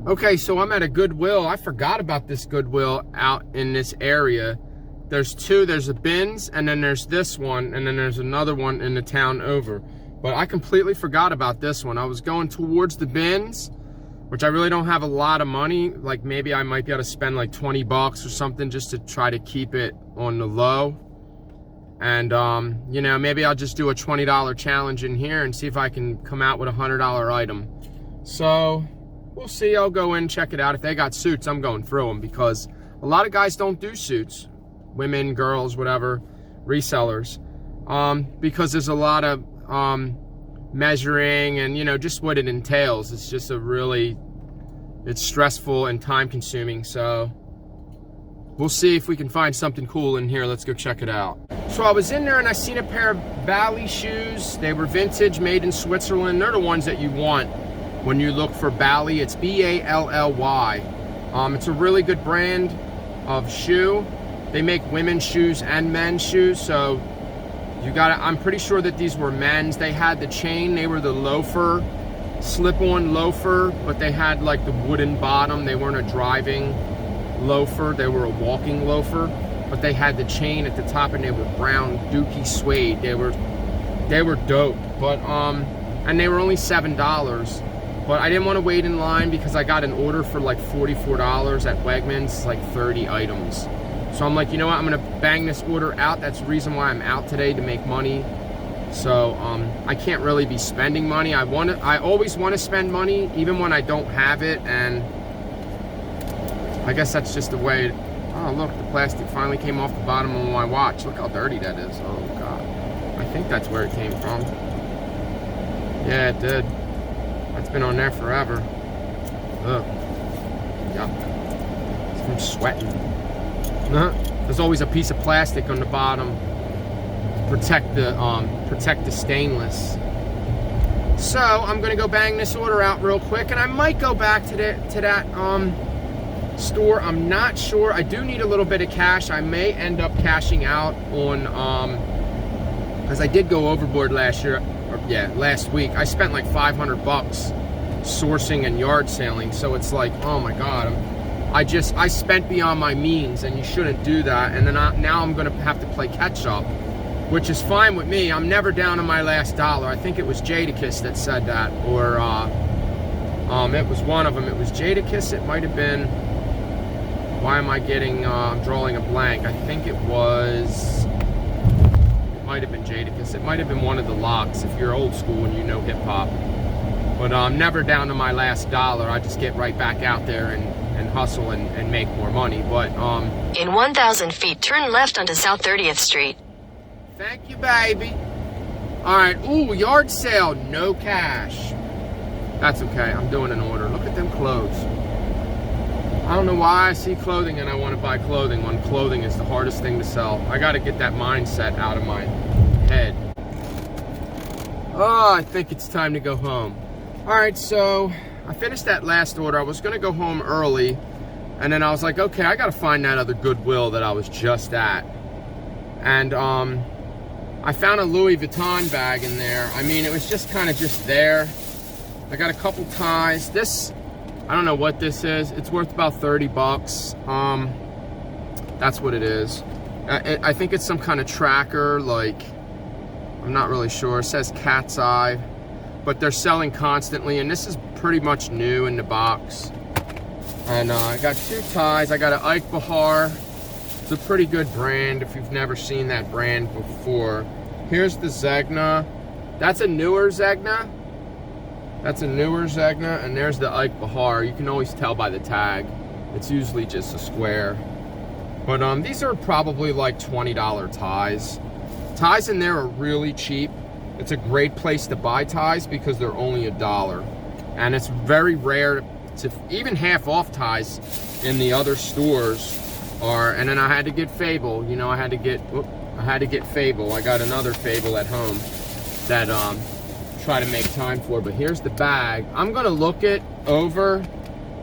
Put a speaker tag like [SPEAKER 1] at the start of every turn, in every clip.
[SPEAKER 1] Okay, so I'm at a Goodwill. I forgot about this Goodwill out in this area. There's two, there's a Bins, and then there's this one, and then there's another one in the town over. But I completely forgot about this one. I was going towards the Bins, which I really don't have a lot of money. Like maybe I might be able to spend like 20 bucks or something just to try to keep it on the low. And, you know, maybe I'll just do a $20 challenge in here and see if I can come out with a $100 item. So we'll see. I'll go in, check it out. If they got suits, I'm going through them because a lot of guys don't do suits. Women, girls, whatever, resellers. Because there's a lot of measuring and, you know, just what it entails. It's just it's stressful and time consuming. So we'll see if we can find something cool in here. Let's go check it out. So I was in there and I seen a pair of Bally shoes. They were vintage, made in Switzerland. They're the ones that you want when you look for Bally. It's B-A-L-L-Y. It's a really good brand of shoe. They make women's shoes and men's shoes, so I'm pretty sure that these were men's. They had the chain, they were the loafer, slip-on loafer, but they had like the wooden bottom. They weren't a driving loafer, they were a walking loafer, but they had the chain at the top and they were brown dookie suede. They were dope, but and they were only $7. But I didn't want to wait in line because I got an order for like $44 at Wegmans, like 30 items. So I'm like, you know what, I'm gonna bang this order out. That's the reason why I'm out today, to make money. So I can't really be spending money. I always want to spend money, even when I don't have it, and I guess that's just the way. Oh look, the plastic finally came off the bottom of my watch. Look how dirty that is. Oh God. I think that's where it came from. Yeah, it did. That's been on there forever. Ugh. Yuck. It's from sweating. There's always a piece of plastic on the bottom to protect the stainless. So I'm gonna go bang this order out real quick, and I might go back to that store. I'm not sure. I do need a little bit of cash. I may end up cashing out on because I did go overboard last week. I spent like 500 bucks sourcing and yard sailing. So it's like, oh my God, I spent beyond my means, and you shouldn't do that. And then now I'm gonna have to play catch up, which is fine with me. I'm never down to my last dollar. I think it was Jadakiss that said that, or it was one of them. It was Jadakiss. It might have been. Why am I getting? I'm drawing a blank. I think it was. It might have been Jadakiss. It might have been one of the Locks if you're old school and you know hip hop. But I'm never down to my last dollar. I just get right back out there and hustle and make more money. But
[SPEAKER 2] in 1,000 feet, turn left onto South 30th Street.
[SPEAKER 1] Thank you, baby. All right. Ooh, yard sale, no cash. That's okay. I'm doing an order. Look at them clothes. I don't know why I see clothing and I want to buy clothing when clothing is the hardest thing to sell. I got to get that mindset out of my head. Oh, I think it's time to go home. All right, so I finished that last order. I was going to go home early, and then I was like, okay, I got to find that other Goodwill that I was just at. And I found a Louis Vuitton bag in there. I mean, it was just kind of just there. I got a couple ties. This, I don't know what this is. It's worth about 30 bucks. That's what it is. I think it's some kind of tracker, like, I'm not really sure. It says Cat's Eye, but they're selling constantly, and this is pretty much new in the box. And I got two ties. I got an Ike Bahar. It's a pretty good brand if you've never seen that brand before. Here's the Zegna. That's a newer Zegna. That's a newer Zegna, and there's the Ike Bahar. You can always tell by the tag. It's usually just a square. But these are probably like $20 ties. Ties in there are really cheap. It's a great place to buy ties because they're only $1. And it's very rare to even half off ties in the other stores are. And then I had to get Fable. You know, I had to get Fable. I got another Fable at home that try to make time for. But here's the bag. I'm gonna look it over.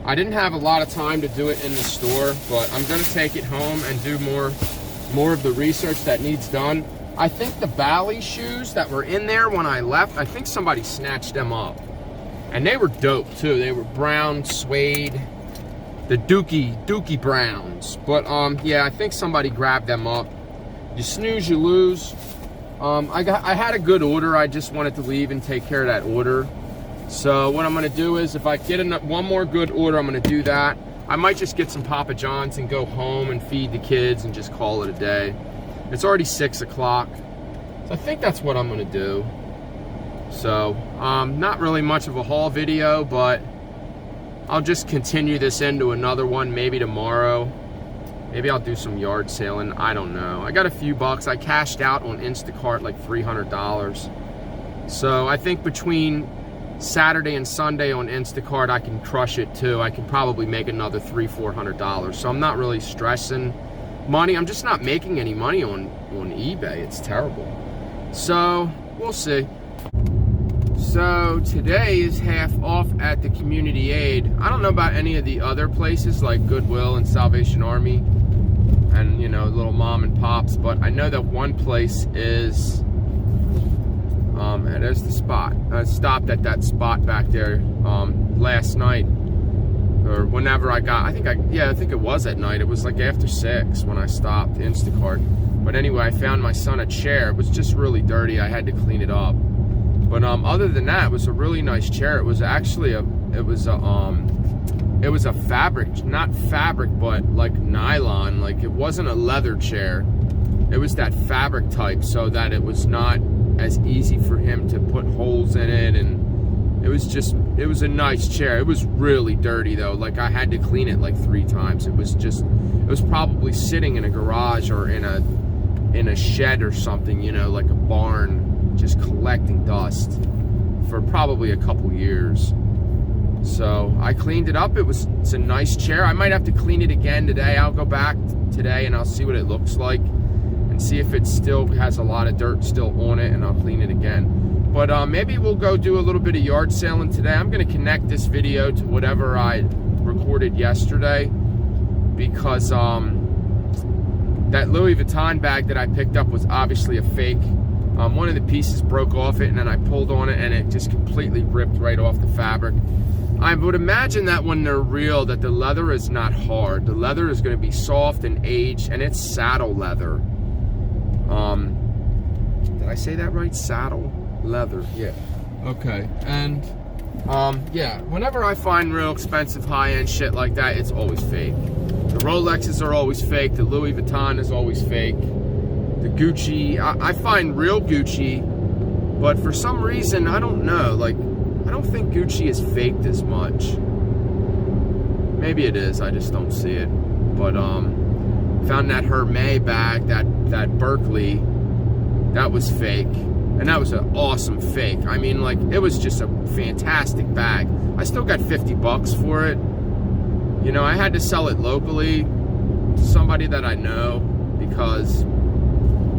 [SPEAKER 1] I didn't have a lot of time to do it in the store, but I'm gonna take it home and do more of the research that needs done. I think the Bally shoes that were in there when I left, I think somebody snatched them up. And they were dope too. They were brown suede, the Dookie Browns. But yeah, I think somebody grabbed them up. You snooze, you lose. I had a good order. I just wanted to leave and take care of that order. So what I'm gonna do is, if I get one more good order, I'm gonna do that. I might just get some Papa John's and go home and feed the kids and just call it a day. It's already 6 o'clock. So I think that's what I'm gonna do. So, not really much of a haul video, but I'll just continue this into another one, maybe tomorrow. Maybe I'll do some yard sailing, I don't know. I got a few bucks. I cashed out on Instacart like $300. So I think between Saturday and Sunday on Instacart, I can crush it too. I can probably make another $300-400. So I'm not really stressing money. I'm just not making any money on eBay. It's terrible. So we'll see. So today is half off at the community aid. I don't know about any of the other places like Goodwill and Salvation Army and, you know, little mom and pops, but I know that one place is, and there's the spot. I stopped at that spot back there last night, or whenever I think it was at night. It was like after 6 when I stopped Instacart. But anyway, I found my son a chair. It was just really dirty. I had to clean it up. But other than that, it was a really nice chair. It was actually a fabric, not fabric, but like nylon. Like, it wasn't a leather chair. It was that fabric type, so that it was not as easy for him to put holes in it. And it was a nice chair. It was really dirty though. Like, I had to clean it like 3 times. It was probably sitting in a garage or in a shed or something, you know, like a barn, just collecting dust for probably a couple years. So I cleaned it up. It's a nice chair. I might have to clean it again today. I'll go back today and I'll see what it looks like and see if it still has a lot of dirt still on it, and I'll clean it again. But maybe we'll go do a little bit of yard sailing today. I'm going to connect this video to whatever I recorded yesterday, because that Louis Vuitton bag that I picked up was obviously a fake. One of the pieces broke off it, and then I pulled on it and it just completely ripped right off the fabric. I would imagine that when they're real, that the leather is not hard. The leather is going to be soft and aged, and it's saddle leather. Did I say that right? Saddle leather. Yeah. Okay. And yeah, whenever I find real expensive high-end shit like that, it's always fake. The Rolexes are always fake. The Louis Vuitton is always fake. The Gucci, I find real Gucci, but for some reason, I don't know, like, I don't think Gucci is faked as much. Maybe it is, I just don't see it. But found that Hermes bag, that Berkeley, that was fake, and that was an awesome fake. I mean, like, it was just a fantastic bag. I still got 50 bucks for it. You know, I had to sell it locally to somebody that I know, because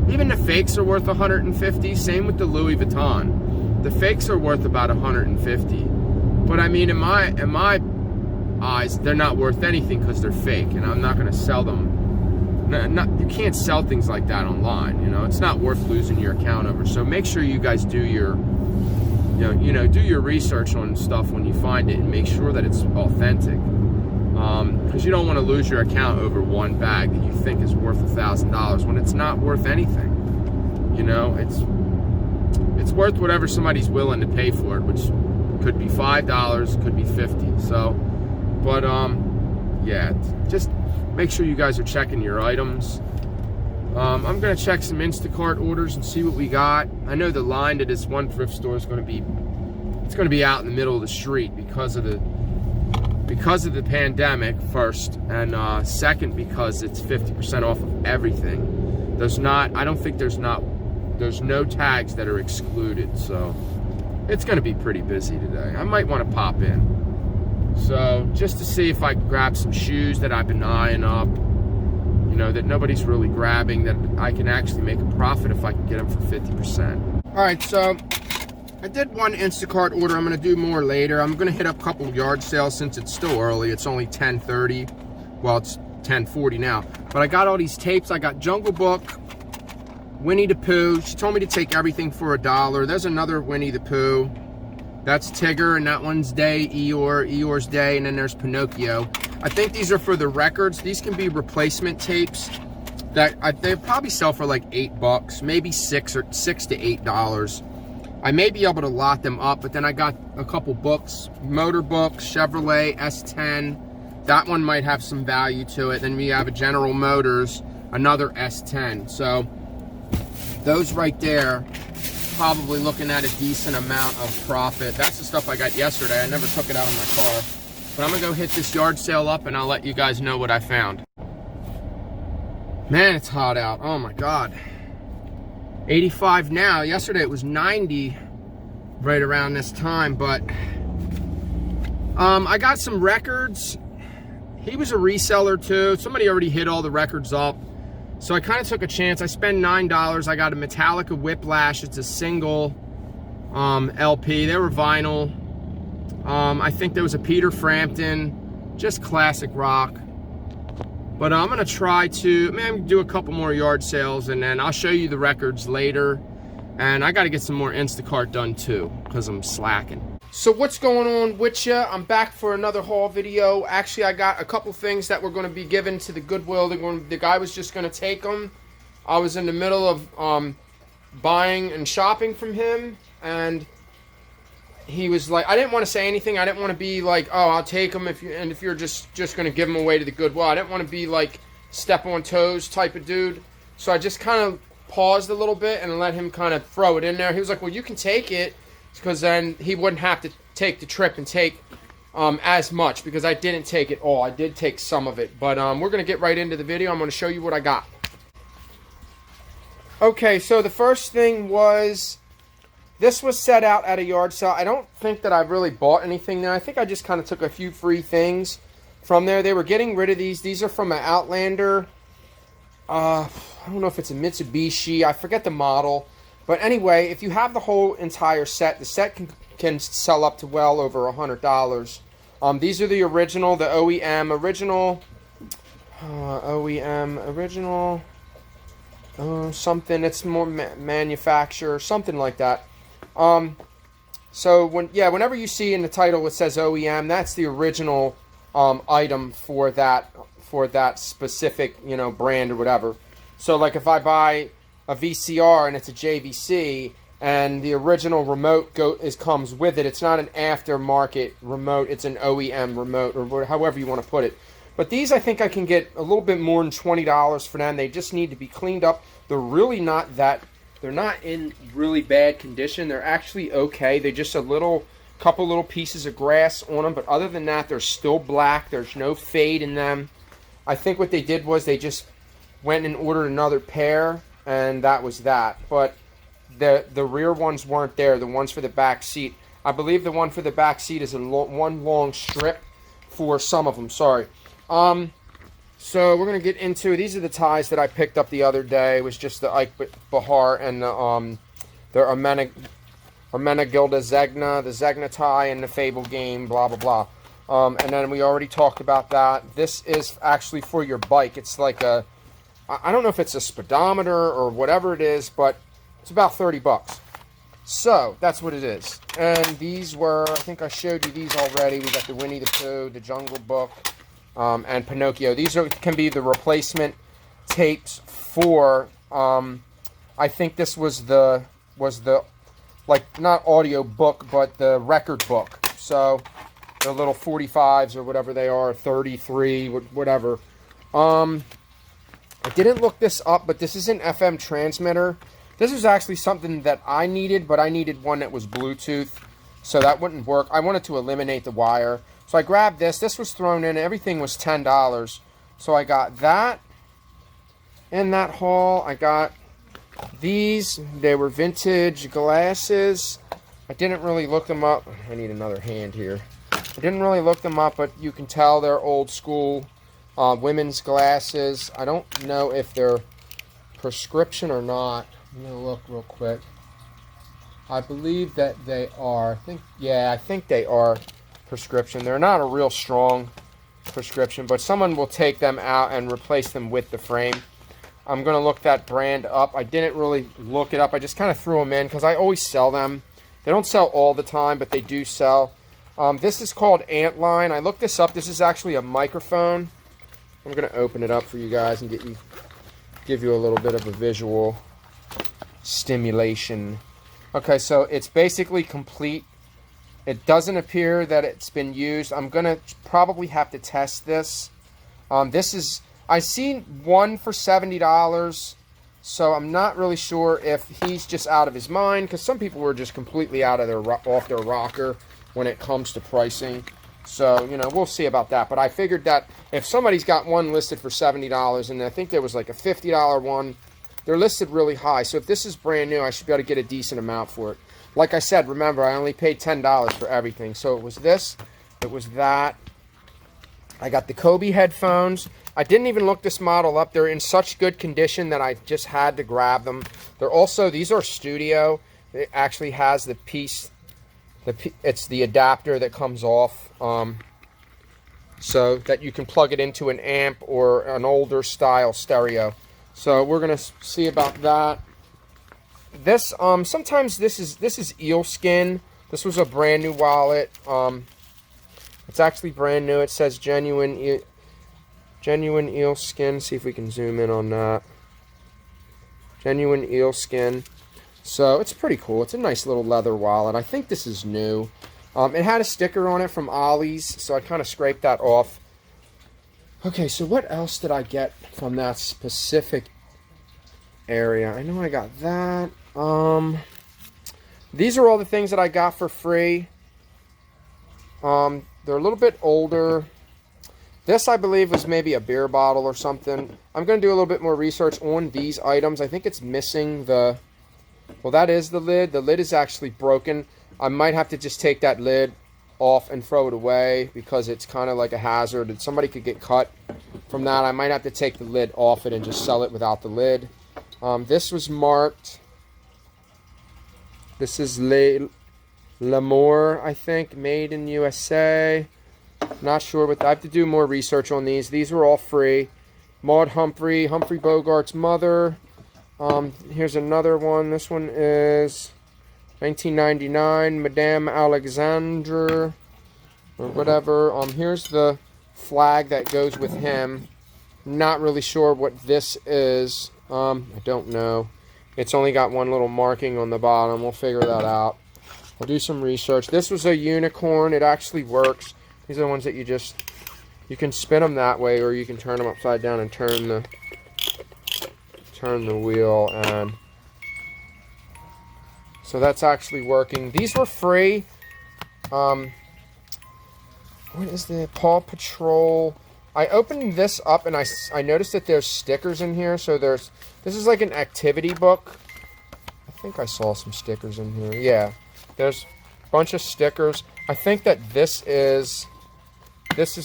[SPEAKER 1] even the fakes are worth 150. Same with the Louis Vuitton. The fakes are worth about 150. But I mean, in my eyes, they're not worth anything because they're fake, and I'm not going to sell them. You can't sell things like that online. You know, it's not worth losing your account over. So make sure you guys do your, do your research on stuff when you find it, and make sure that it's authentic. Because you don't want to lose your account over one bag that you think is worth $1,000 when it's not worth anything. You know, it's worth whatever somebody's willing to pay for it, which could be $5, could be $50. So, but yeah, just make sure you guys are checking your items. I'm gonna check some Instacart orders and see what we got. I know the line to this one thrift store is going to be out in the middle of the street because of the pandemic, first, and second, because it's 50% off of everything. There's no tags that are excluded, so it's going to be pretty busy today. I might want to pop in. So, just to see if I can grab some shoes that I've been eyeing up, you know, that nobody's really grabbing, that I can actually make a profit if I can get them for 50%. All right, so I did one Instacart order. I'm going to do more later. I'm going to hit up a couple yard sales since it's still early. It's only 10:30. Well, it's 10:40 now. But I got all these tapes. I got Jungle Book, Winnie the Pooh. She told me to take everything for $1. There's another Winnie the Pooh. That's Tigger, and that one's Day, Eeyore's Day, and then there's Pinocchio. I think these are for the records. These can be replacement tapes that they probably sell for like $8, maybe $6 to $8. I may be able to lot them up, but then I got a couple books, motor books, Chevrolet S10. That one might have some value to it. Then we have a General Motors, another S10. So those right there, probably looking at a decent amount of profit. That's the stuff I got yesterday. I never took it out of my car. But I'm gonna go hit this yard sale up and I'll let you guys know what I found. Man, it's hot out. Oh my God. 85 now. Yesterday it was 90 right around this time, but I got some records. He was a reseller too. Somebody already hit all the records up. So I kind of took a chance. I spent $9. I got a Metallica Whiplash. It's a single LP. They were vinyl. I think there was a Peter Frampton, just classic rock. But I'm gonna try to, do a couple more yard sales, and then I'll show you the records later. And I gotta get some more Instacart done too, because I'm slacking. So what's going on with ya? I'm back for another haul video. Actually, I got a couple things that were gonna be given to the Goodwill. The guy was just gonna take them. I was in the middle of buying and shopping from him, and he was like, I didn't want to say anything. I didn't want to be like, oh, I'll take them if you're just going to give them away to the Goodwill. I didn't want to be like step on toes type of dude. So I just kind of paused a little bit and let him kind of throw it in there. He was like, well, you can take it, because then he wouldn't have to take the trip and take as much, because I didn't take it all. I did take some of it. But we're going to get right into the video. I'm going to show you what I got. Okay, so the first thing was, this was set out at a yard sale. I don't think that I really bought anything there. I think I just kind of took a few free things from there. They were getting rid of these. These are from an Outlander. I don't know if it's a Mitsubishi. I forget the model. But anyway, if you have the whole entire set, the set can sell up to well over $100. These are the original, the OEM original. Something. It's more manufacturer, something like that. So whenever you see in the title it says OEM, that's the original item for that specific, brand or whatever. So like if I buy a VCR and it's a JVC and the original remote comes with it, it's not an aftermarket remote, it's an OEM remote, or however you want to put it. But these, I think I can get a little bit more than $20 for them. They just need to be cleaned up. They're really not that. They're not in really bad condition. They're actually okay. They're just couple little pieces of grass on them. But other than that, they're still black. There's no fade in them. I think what they did was they just went and ordered another pair, and that was that. But the rear ones weren't there. The ones for the back seat. I believe the one for the back seat is one long strip for some of them. Sorry. So we're going to get into, these are the ties that I picked up the other day. It was just the Ike Bahar and the Ermenegilda Zegna, the Zegna tie and the Fable game, blah, blah, blah. And then we already talked about that. This is actually for your bike. It's like I don't know if it's a speedometer or whatever it is, but it's about $30. So that's what it is. And these were, I think I showed you these already. We got the Winnie the Pooh, the Jungle Book, and Pinocchio. These can be the replacement tapes for, I think this was the like, not audio book, but the record book. So the little 45s or whatever they are, 33, whatever. I didn't look this up, but this is an FM transmitter. This is actually something that I needed, but I needed one that was Bluetooth, so that wouldn't work. I wanted to eliminate the wire. So I grabbed this. This was thrown in. Everything was $10. So I got that in that haul. I got these. They were vintage glasses. I didn't really look them up. I need another hand here. I didn't really look them up, but you can tell they're old school women's glasses. I don't know if they're prescription or not. I'm going to look real quick. I believe that they are. I think they are prescription. They're not a real strong prescription, but someone will take them out and replace them with the frame. I'm going to look that brand up. I didn't really look it up. I just kind of threw them in because I always sell them They don't sell all the time, but they do sell. This is called Antline. I looked this up. This is actually a microphone. I'm going to open it up for you guys and give you a little bit of a visual stimulation. Okay, so it's basically complete. It doesn't appear that it's been used. I'm going to probably have to test this. I seen one for $70, so I'm not really sure if he's just out of his mind, because some people were just completely off their rocker when it comes to pricing. So, you know, we'll see about that. But I figured that if somebody's got one listed for $70, and I think there was like a $50 one, they're listed really high. So if this is brand new, I should be able to get a decent amount for it. Like I said, remember, I only paid $10 for everything. So it was this, it was that. I got the Kobe headphones. I didn't even look this model up. They're in such good condition that I just had to grab them. They're also, these are studio. It actually has the piece, it's the adapter that comes off, so that you can plug it into an amp or an older style stereo. So we're gonna see about that. This sometimes this is eel skin. This was a brand new wallet. It's actually brand new. It says genuine eel skin. See if we can zoom in on that. Genuine eel skin. So it's pretty cool. It's a nice little leather wallet. I think this is new. It had a sticker on it from Ollie's, so I kind of scraped that off. Okay, so what else did I get from that specific area? I know I got that. These are all the things that I got for free. They're a little bit older. This, I believe, was maybe a beer bottle or something. I'm going to do a little bit more research on these items. I think it's missing the... Well, that is the lid. The lid is actually broken. I might have to just take that lid off and throw it away because it's kind of like a hazard. And somebody could get cut from that. I might have to take the lid off it and just sell it without the lid. This was marked. This is L'Amour, I think, made in USA. Not sure, but I have to do more research on these. These were all free. Maud Humphrey Bogart's mother. Here's another one. This one is 1999, Madame Alexandre, or whatever. Here's the flag that goes with him. Not really sure what this is. I don't know. It's only got one little marking on the bottom. We'll figure that out. I'll do some research. This was a unicorn. It actually works. These are the ones that you can spin them that way, or you can turn them upside down and turn the wheel, and so that's actually working. These were free. What is the Paw Patrol? I opened this up and I noticed that there's stickers in here. So this is like an activity book. I think I saw some stickers in here. Yeah, there's a bunch of stickers. I think that this is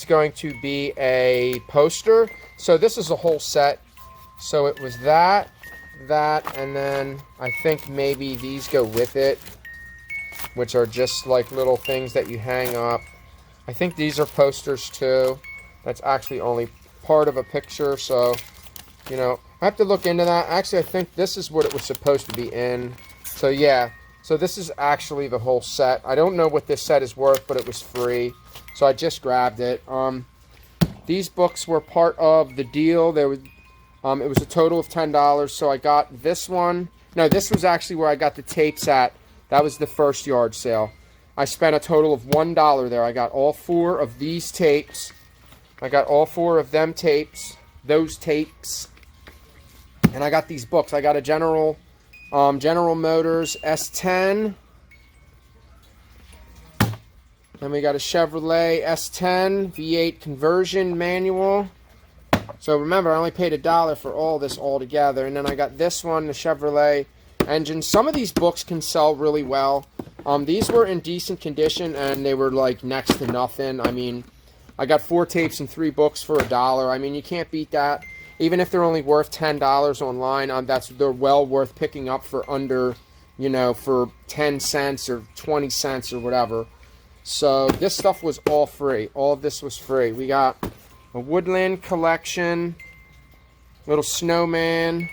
[SPEAKER 1] going to be a poster. So this is a whole set. So it was that, and then I think maybe these go with it, which are just like little things that you hang up. I think these are posters too. That's actually only part of a picture, so, you know, I have to look into that. Actually, I think this is what it was supposed to be in. So, yeah. So this is actually the whole set. I don't know what this set is worth, but it was free. So I just grabbed it. These books were part of the deal. It was a total of $10, so I got this one. No, this was actually where I got the tapes at. That was the first yard sale. I spent a total of $1 there. I got all 4 of these tapes. I got all 4 of them tapes, those tapes, and I got these books. I got a General Motors S10, then we got a Chevrolet S10 V8 conversion manual. So remember, I only paid $1 for all this all together, and then I got this one, the Chevrolet engine. Some of these books can sell really well. These were in decent condition, and they were like next to nothing. I mean, I got 4 tapes and 3 books for $1. I mean, you can't beat that. Even if they're only worth $10 online, they're well worth picking up for under, you know, for 10 cents or 20 cents or whatever. So this stuff was all free. All of this was free. We got a Woodland collection, little snowman,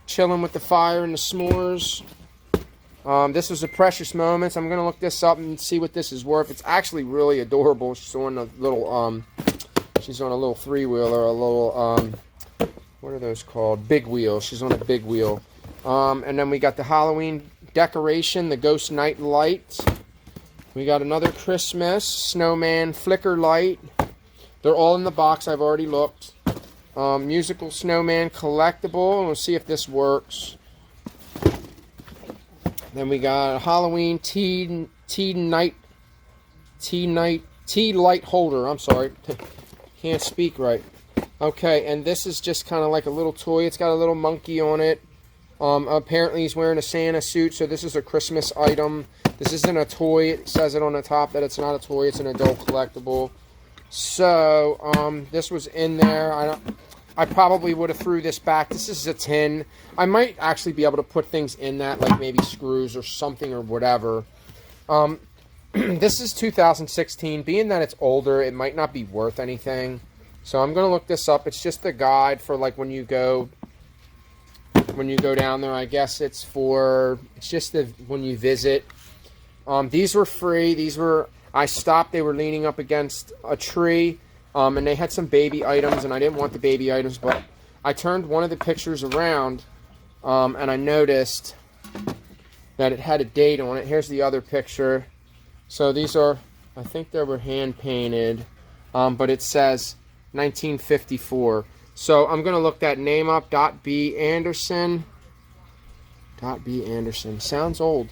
[SPEAKER 1] chilling with the fire and the s'mores. This was a Precious Moments. I'm gonna look this up and see what this is worth. It's actually really adorable. She's on a little she's on a little 3-wheeler, a little what are those called? Big wheel. She's on a big wheel. And then we got the Halloween decoration, the Ghost Night light. We got another Christmas snowman flicker light. They're all in the box. I've already looked. Musical snowman collectible. We'll see if this works. Then we got a Halloween tea light holder. I'm sorry, can't speak right. Okay, and this is just kind of like a little toy. It's got a little monkey on it. Apparently he's wearing a Santa suit, so this is a Christmas item. This isn't a toy. It says it on the top that it's not a toy. It's an adult collectible. So this was in there. I probably would have threw this back. This is a tin. I might actually be able to put things in that, like maybe screws or something or whatever. This is 2016. Being that it's older, it might not be worth anything. So I'm going to look this up. It's just a guide for like when you go down there. I guess it's just when you visit. These were free. I stopped. They were leaning up against a tree. And they had some baby items, and I didn't want the baby items, but I turned one of the pictures around, and I noticed that it had a date on it. Here's the other picture. So these are, I think they were hand-painted, but it says 1954. So I'm going to look that name up, .B. Anderson. .B. Anderson. Sounds old.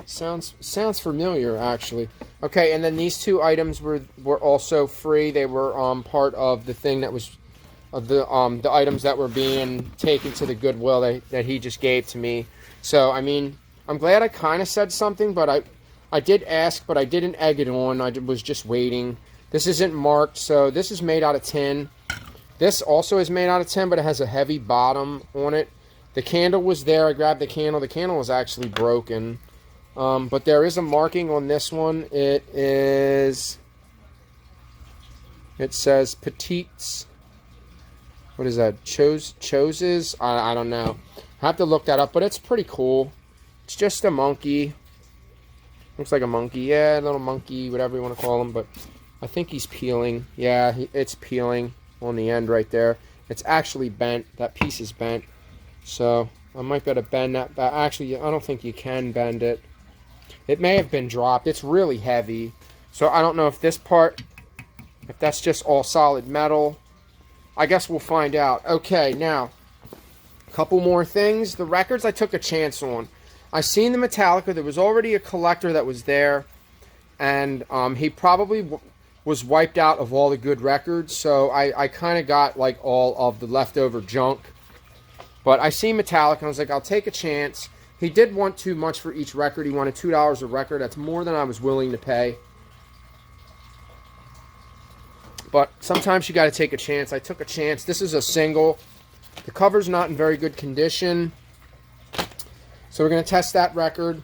[SPEAKER 1] Sounds familiar, actually. Okay, and then these two items were also free. They were part of the thing that was the items that were being taken to the Goodwill that he just gave to me. So I mean, I'm glad I kind of said something, but I did ask, but I didn't egg it on. I was just waiting. This isn't marked, so this is made out of tin. This also is made out of tin, but it has a heavy bottom on it. The candle was there. I grabbed the candle. The candle was actually broken. But there is a marking on this one. It says Petites. What is that? Choses? I don't know. I have to look that up, but it's pretty cool. It's just a monkey. Looks like a monkey. Yeah, a little monkey, whatever you want to call him. But I think he's peeling. Yeah, it's peeling on the end right there. It's actually bent. That piece is bent. So I might be able to bend that back. Actually, I don't think you can bend it. It may have been dropped. It's really heavy. So I don't know if this part, if that's just all solid metal. I guess we'll find out. Okay, now, a couple more things. The records I took a chance on. I seen the Metallica. There was already a collector that was there. And he probably was wiped out of all the good records. So I kind of got like all of the leftover junk. But I seen Metallica and I was like, I'll take a chance. He did want too much for each record. He wanted $2 a record. That's more than I was willing to pay. But sometimes you got to take a chance. I took a chance. This is a single. The cover's not in very good condition. So we're going to test that record.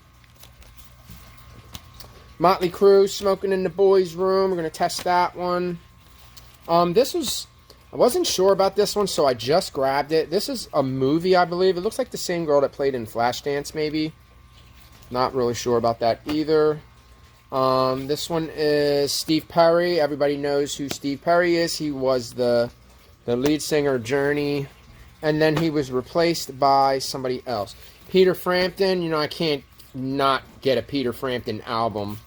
[SPEAKER 1] Motley Crue, Smoking in the Boys' Room. We're going to test that one. I wasn't sure about this one, so I just grabbed it. This is a movie, I believe. It looks like the same girl that played in Flashdance, maybe. Not really sure about that either. This one is Steve Perry. Everybody knows who Steve Perry is. He was the lead singer of Journey. And then he was replaced by somebody else. Peter Frampton. You know, I can't not get a Peter Frampton album.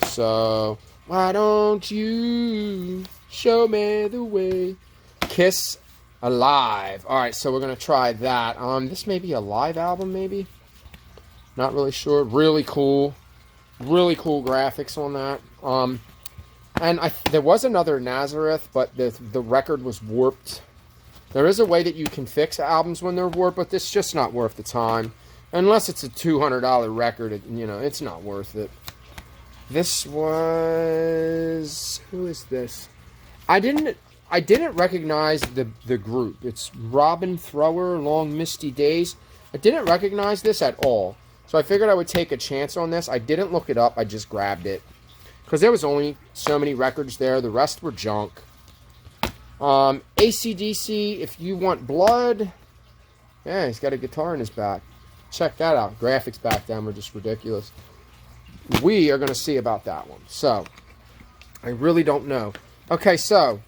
[SPEAKER 1] So, why don't you show me the way? Kiss Alive. Alright, so we're going to try that. This may be a live album, maybe? Not really sure. Really cool. Really cool graphics on that. And there was another Nazareth, but the record was warped. There is a way that you can fix albums when they're warped, but it's just not worth the time. Unless it's a $200 record, it's not worth it. This was... Who is this? I didn't recognize the group. It's Robin Thrower, Long Misty Days. I didn't recognize this at all. So I figured I would take a chance on this. I didn't look it up. I just grabbed it. Because there was only so many records there. The rest were junk. AC/DC, If You Want Blood. Yeah, he's got a guitar in his back. check that out. Graphics back then were just ridiculous. We are going to see about that one. So, I really don't know. Okay, so,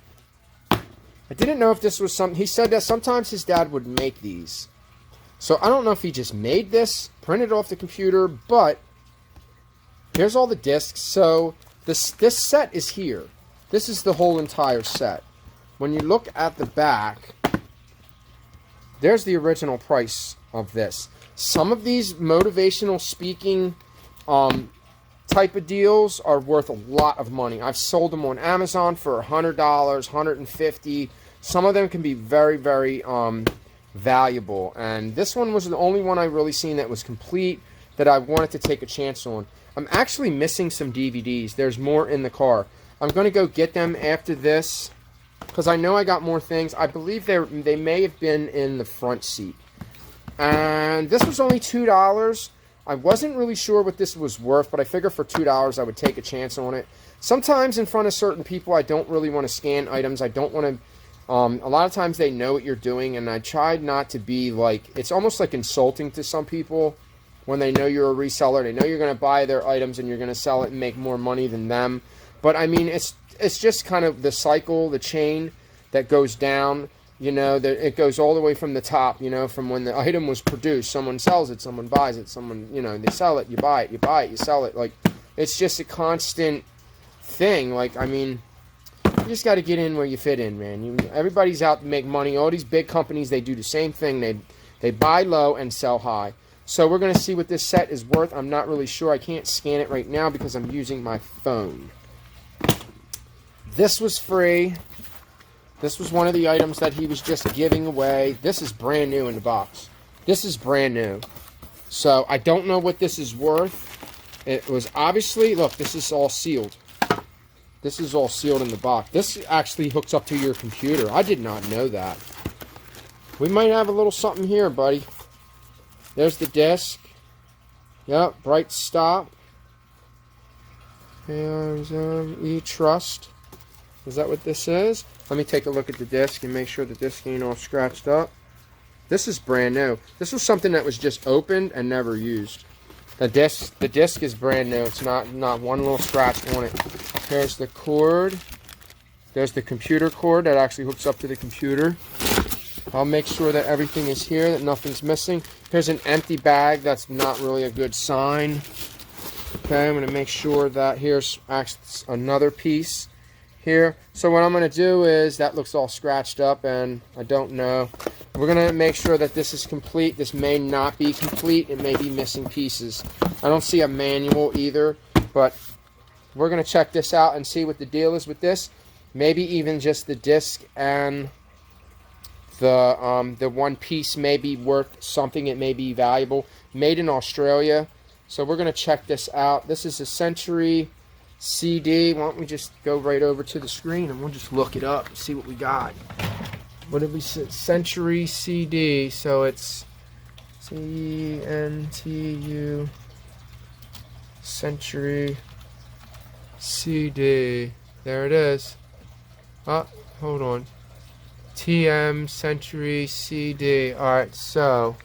[SPEAKER 1] I didn't know if this was he said that sometimes his dad would make these. So, I don't know if he just made this, printed off the computer, but here's all the discs. So, this set is here. This is the whole entire set. When you look at the back, there's the original price of this. Some of these motivational speaking type of deals are worth a lot of money. I've sold them on Amazon for $100, $150. Some of them can be very, very valuable. And this one was the only one I really seen that was complete that I wanted to take a chance on. I'm actually missing some DVDs. There's more in the car. I'm going to go get them after this because I know I got more things. I believe they may have been in the front seat. And this was only $2. I wasn't really sure what this was worth, but I figured for $2 I would take a chance on it. Sometimes in front of certain people I don't really want to scan items. I don't want to... a lot of times they know what you're doing, and I tried not to be like... It's almost like insulting to some people when they know you're a reseller. They know you're going to buy their items and you're going to sell it and make more money than them. But I mean, it's just kind of the cycle, the chain that goes down. You know, it goes all the way from the top, you know, from when the item was produced. Someone sells it, someone buys it, someone, you know, they sell it, you buy it, you buy it, you sell it. Like, it's just a constant thing. Like, I mean, you just got to get in where you fit in, man. Everybody's out to make money. All these big companies, they do the same thing. They buy low and sell high. So we're going to see what this set is worth. I'm not really sure. I can't scan it right now because I'm using my phone. This was free. This was one of the items that he was just giving away. This is brand new in the box. This is brand new. So I don't know what this is worth. It was obviously, look, this is all sealed. This is all sealed in the box. This actually hooks up to your computer. I did not know that. We might have a little something here, buddy. There's the disc. Yep, Bright Stop. And E-Trust. Is that what this is? Let me take a look at the disc and make sure the disc ain't all scratched up. This is brand new. This was something that was just opened and never used. The disc is brand new. It's not one little scratch on it. There's the cord. There's the computer cord that actually hooks up to the computer. I'll make sure that everything is here, that nothing's missing. Here's an empty bag. That's not really a good sign. Okay, I'm going to make sure that here's another piece here. So what I'm going to do is, that looks all scratched up and I don't know. We're going to make sure that this is complete. This may not be complete. It may be missing pieces. I don't see a manual either, but we're going to check this out and see what the deal is with this. Maybe even just the disc and the one piece may be worth something. It may be valuable. Made in Australia. So we're going to check this out. This is a Century CD. Why don't we just go right over to the screen and we'll just look it up and see what we got. What did we say? Century CD. So it's CNTU Century CD. There it is. Oh, hold on. TM Century CD. Alright, so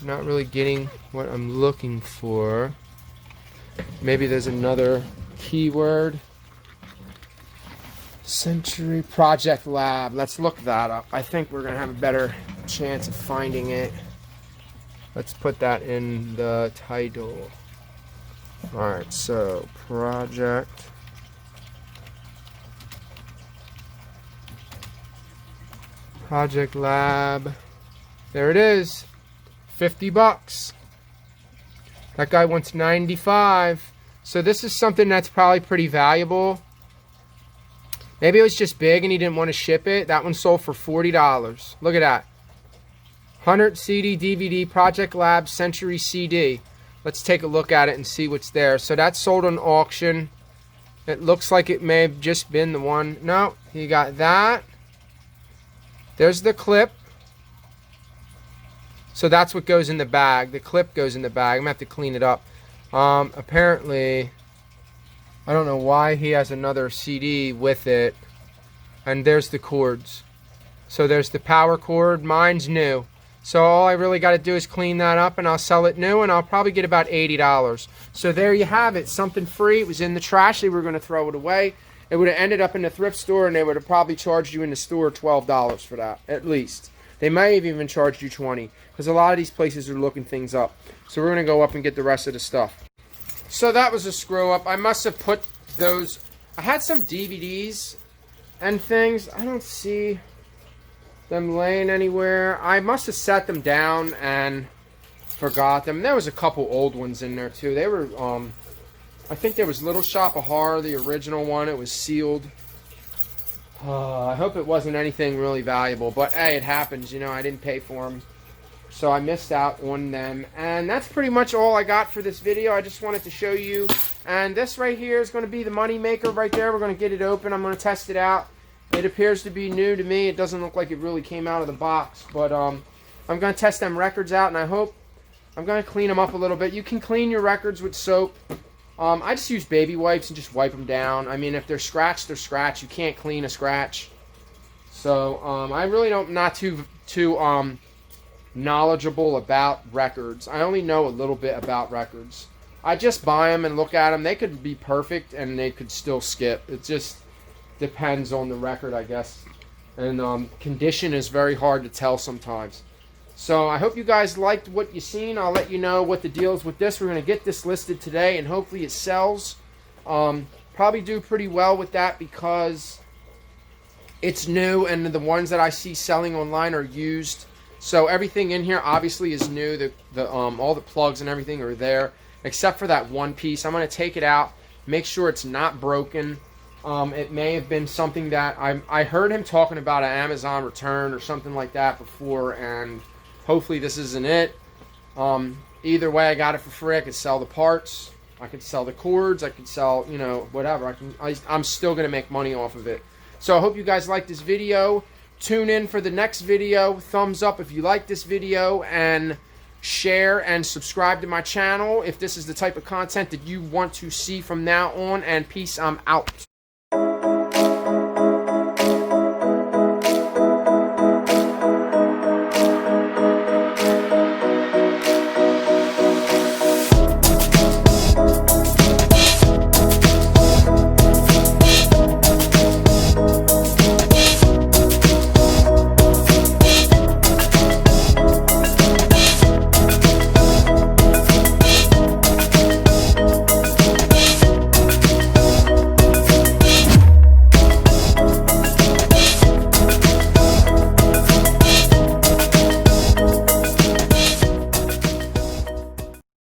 [SPEAKER 1] I'm not really getting what I'm looking for. Maybe there's another keyword. Century Project Lab. Let's look that up. I think we're going to have a better chance of finding it. Let's put that in the title. Alright, so Project Lab. There it is. 50 bucks. That guy wants 95. So this is something that's probably pretty valuable. Maybe it was just big and he didn't want to ship it. That one sold for $40. Look at that. 100 CD DVD Project Lab Century CD. Let's take a look at it and see what's there. So that's sold on auction. It looks like it may have just been the one. No, you got that. There's the clip. So that's what goes in the bag. The clip goes in the bag. I'm going to have to clean it up. Apparently, I don't know why he has another CD with it. And there's the cords. So there's the power cord. Mine's new. So all I really got to do is clean that up and I'll sell it new, and I'll probably get about $80. So there you have it, something free. It was in the trash. They were going to throw it away. It would have ended up in the thrift store, and they would have probably charged you in the store $12 for that, at least. They may have even charged you $20, because a lot of these places are looking things up. So we're going to go up and get the rest of the stuff. So that was a screw up. I must have put those... I had some DVDs and things. I don't see them laying anywhere. I must have set them down and forgot them. There was a couple old ones in there too. They were, I think there was Little Shop of Horror, the original one. It was sealed. I hope it wasn't anything really valuable, but hey, it happens. You know, I didn't pay for them, so I missed out on them. And that's pretty much all I got for this video. I just wanted to show you. And this right here is going to be the money maker right there. We're going to get it open. I'm going to test it out. It appears to be new to me. It doesn't look like it really came out of the box. But I'm going to test them records out, and I hope I'm going to clean them up a little bit. You can clean your records with soap. I just use baby wipes and just wipe them down. I mean, if they're scratched, they're scratched. You can't clean a scratch. So I really don't, not too knowledgeable about records. I only know a little bit about records. I just buy them and look at them. They could be perfect, and they could still skip. It just depends on the record, I guess. And condition is very hard to tell sometimes. So I hope you guys liked what you seen. I'll let you know what the deal is with this. We're going to get this listed today, and hopefully it sells. Probably do pretty well with that because it's new, and the ones that I see selling online are used. So everything in here obviously is new. All the plugs and everything are there, except for that one piece. I'm going to take it out, make sure it's not broken. It may have been something that I heard him talking about an Amazon return or something like that before, and hopefully this isn't it. Either way, I got it for free. I could sell the parts, I could sell the cords, I could sell, you know, whatever. I'm still going to make money off of it. So I hope you guys like this video. Tune in for the next video. Thumbs up if you like this video, and share and subscribe to my channel if this is the type of content that you want to see from now on. And peace, I'm out.